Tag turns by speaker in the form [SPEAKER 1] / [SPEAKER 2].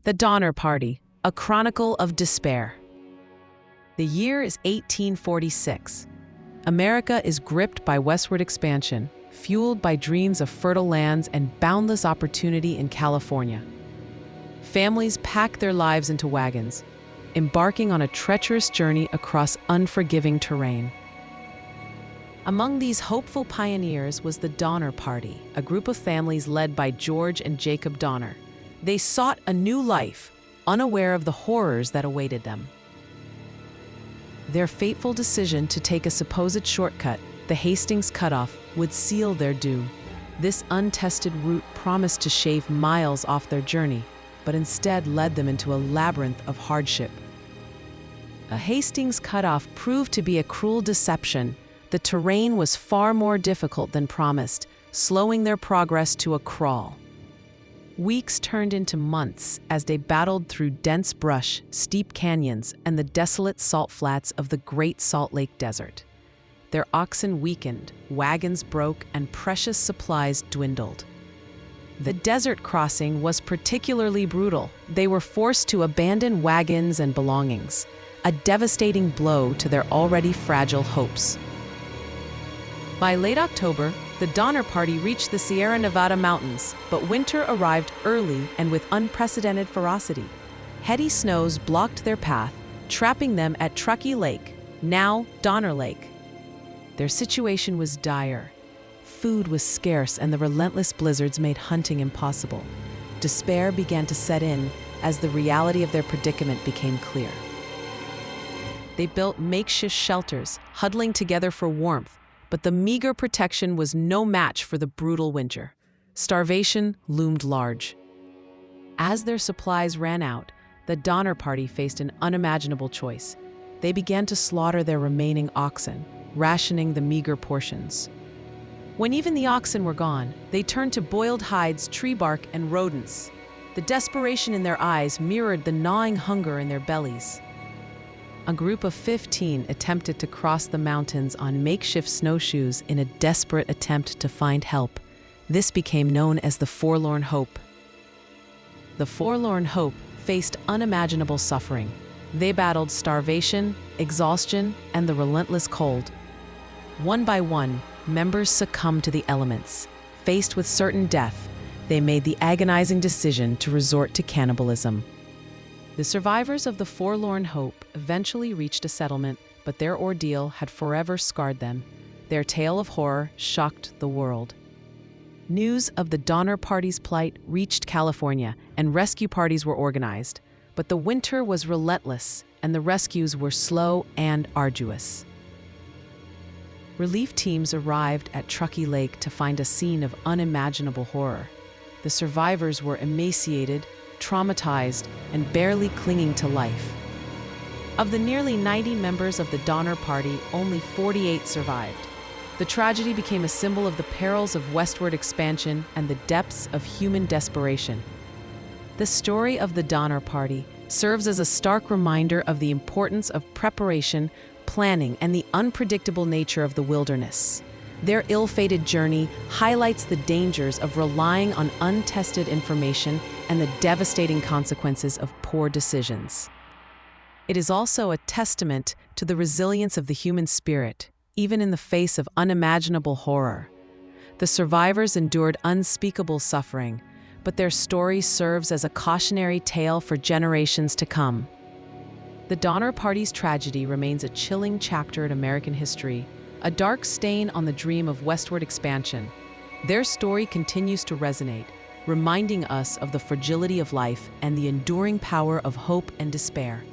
[SPEAKER 1] The Donner Party, a chronicle of despair. The year is 1846. America is gripped by westward expansion, fueled by dreams of fertile lands and boundless opportunity in California. Families pack their lives into wagons, embarking on a treacherous journey across unforgiving terrain. Among these hopeful pioneers was the Donner Party, a group of families led by George and Jacob Donner. They sought a new life, unaware of the horrors that awaited them. Their fateful decision to take a supposed shortcut, the Hastings Cutoff, would seal their doom. This untested route promised to shave miles off their journey, but instead led them into a labyrinth of hardship. A Hastings Cutoff proved to be a cruel deception. The terrain was far more difficult than promised, slowing their progress to a crawl. Weeks turned into months as they battled through dense brush, steep canyons, and the desolate salt flats of the Great Salt Lake Desert. Their oxen weakened, wagons broke, and precious supplies dwindled. The desert crossing was particularly brutal. They were forced to abandon wagons and belongings, a devastating blow to their already fragile hopes. By late October, the Donner Party reached the Sierra Nevada mountains, but winter arrived early and with unprecedented ferocity. Heady snows blocked their path, trapping them at Truckee Lake, now Donner Lake. Their situation was dire. Food was scarce and the relentless blizzards made hunting impossible. Despair began to set in as the reality of their predicament became clear. They built makeshift shelters, huddling together for warmth, but the meager protection was no match for the brutal winter. Starvation loomed large. As their supplies ran out, the Donner Party faced an unimaginable choice. They began to slaughter their remaining oxen, rationing the meager portions. When even the oxen were gone, they turned to boiled hides, tree bark, and rodents. The desperation in their eyes mirrored the gnawing hunger in their bellies. A group of 15 attempted to cross the mountains on makeshift snowshoes in a desperate attempt to find help. This became known as the Forlorn Hope. The Forlorn Hope faced unimaginable suffering. They battled starvation, exhaustion, and the relentless cold. One by one, members succumbed to the elements. Faced with certain death, they made the agonizing decision to resort to cannibalism. The survivors of the Forlorn Hope eventually reached a settlement, but their ordeal had forever scarred them. Their tale of horror shocked the world. News of the Donner Party's plight reached California, and rescue parties were organized. But the winter was relentless, and the rescues were slow and arduous. Relief teams arrived at Truckee Lake to find a scene of unimaginable horror. The survivors were emaciated, traumatized, and barely clinging to life. Of the nearly 90 members of the Donner Party, only 48 survived. The tragedy became a symbol of the perils of westward expansion and the depths of human desperation. The story of the Donner Party serves as a stark reminder of the importance of preparation, planning, and the unpredictable nature of the wilderness. Their ill-fated journey highlights the dangers of relying on untested information and the devastating consequences of poor decisions. It is also a testament to the resilience of the human spirit, even in the face of unimaginable horror. The survivors endured unspeakable suffering, but their story serves as a cautionary tale for generations to come. The Donner Party's tragedy remains a chilling chapter in American history, a dark stain on the dream of westward expansion. Their story continues to resonate, reminding us of the fragility of life and the enduring power of hope and despair.